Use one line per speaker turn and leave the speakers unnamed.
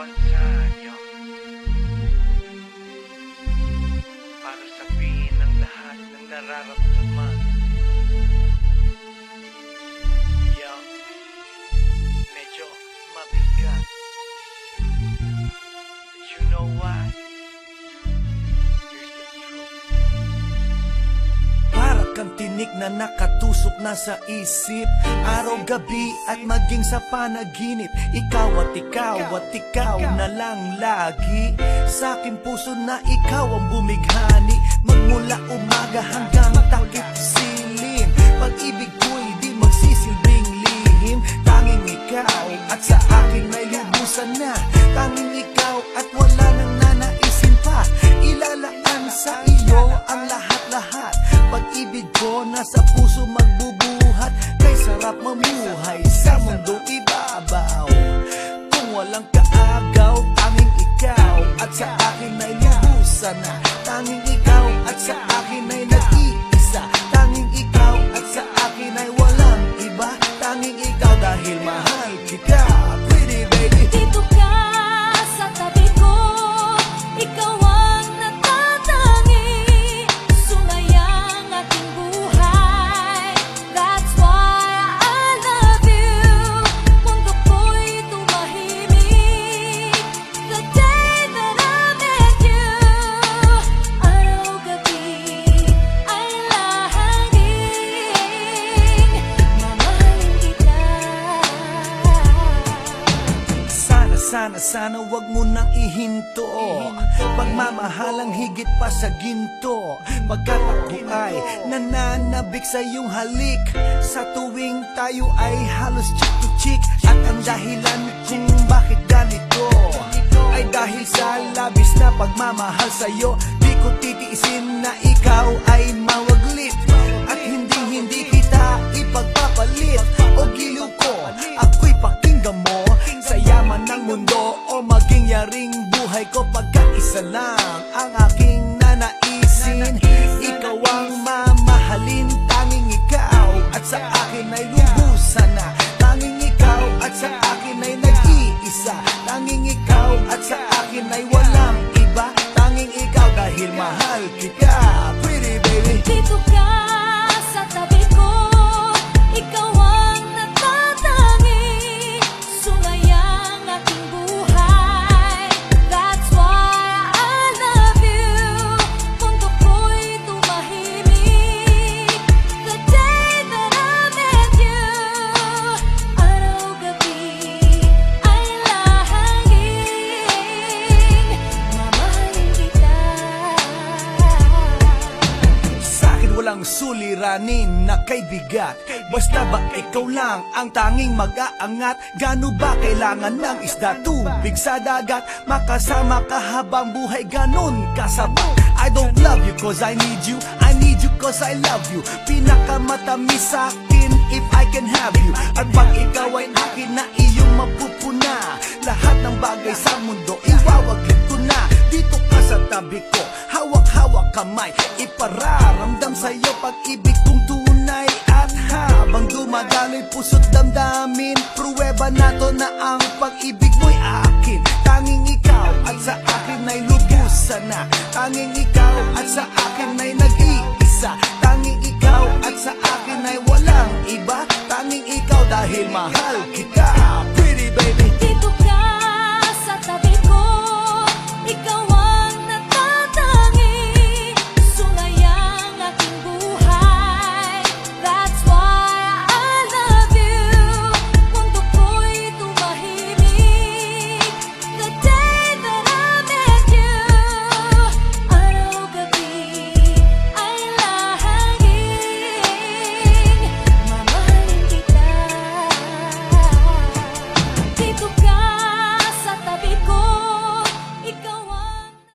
Gonzayo para sabihin ang lahat ng nararamdaman. Yo, medyo mabigat. But you know why? Here's the truth.
Para kang tinik na nakatusok na sa isip, araw-gabi at maging sa panaginip. Ikaw at ikaw na lang lagi. Sa aking puso na ikaw ang bumighani, magmula umaga hanggang takip silim. Pag-ibig ko'y di magsisilbing lihim. Tanging ikaw at sa akin may lubusan na. Tanging ikaw at wala nang nanaisin pa. Ilalaan sa iyo ang lahat-lahat. Pag-ibig ko nasa puso magbubuhat. Kay sarap mamuhay sa mundong ibabaw. Kung walang kaagaw, tanging ikaw at sa akin ay lubusan na. Tanging ikaw at sa akin ay nag-iisa. Tanging ikaw at sa akin ay walang iba. Tanging ikaw dahil mahal kita, pretty baby.
Dito ka sa tabi ko, ikaw ang natatangi. Sumayang ating buhay, that's why I love you. Mundo ko'y tumahimik the day that I met you. Araw-gabi ay lahangin, mamahalin kita.
Sana wag mo nang ihinto. Pagmamahalang higit pa sa ginto. Pagkat ako ay nananabik sa iyong halik. Sa tuwing tayo ay halos chick to chick. At ang dahilan kung bakit ganito ay dahil sa labis na pagmamahal sa'yo. Di ko titiisin na ikaw ay mawaglit. At hindi kita ipagpapalit. O giliw ko, ako'y pakinggan mo. Sa yaman ng mundo o maging yaring buhay ko, pagkat isa lang ang aking nanaisin. Ikaw ang mamahalin, tanging ikaw at sa akin ay lubusan na. Tanging ikaw at sa akin ay nag-iisa. Tanging ikaw at sa akin ay walang iba. Tanging ikaw dahil mahal kita, pretty baby.
Dito ka sa tabi ko, ikaw ang natatangi. Sumayang aking buhay, that's why I love you. Mundo ko'y tumahimik the day that I met you. Araw-gabi ay lahangin, mamahalin kita.
Sa'kin walang suliranin na kay bigat. Basta ba ikaw lang ang tanging mag-aangat? Gano ba kailangan ng isda, tubig sa dagat? Makasama ka habang buhay, ganun kasapat. I don't love you cause I need you, I need you cause I love you. Pinakamatamis sa'kin if I can have you. At pag ikaw ay akin na iyong mapupuna, lahat ng bagay sa mundo iwawaglit ko na. Dito ka sa tabi ko, hawak-hawak kamay, ipararamdam sa'yo pag-ibig kong tunay. At habang dumadaloy puso't damdamin, pruweba na to na ang pag-ibig mo'y akin. Tanging ikaw at sa akin ay lubusan na. Tanging ikaw at sa akin ay nag-iisa. Tanging ikaw at sa akin ay walang iba. Tanging ikaw dahil mahal kita.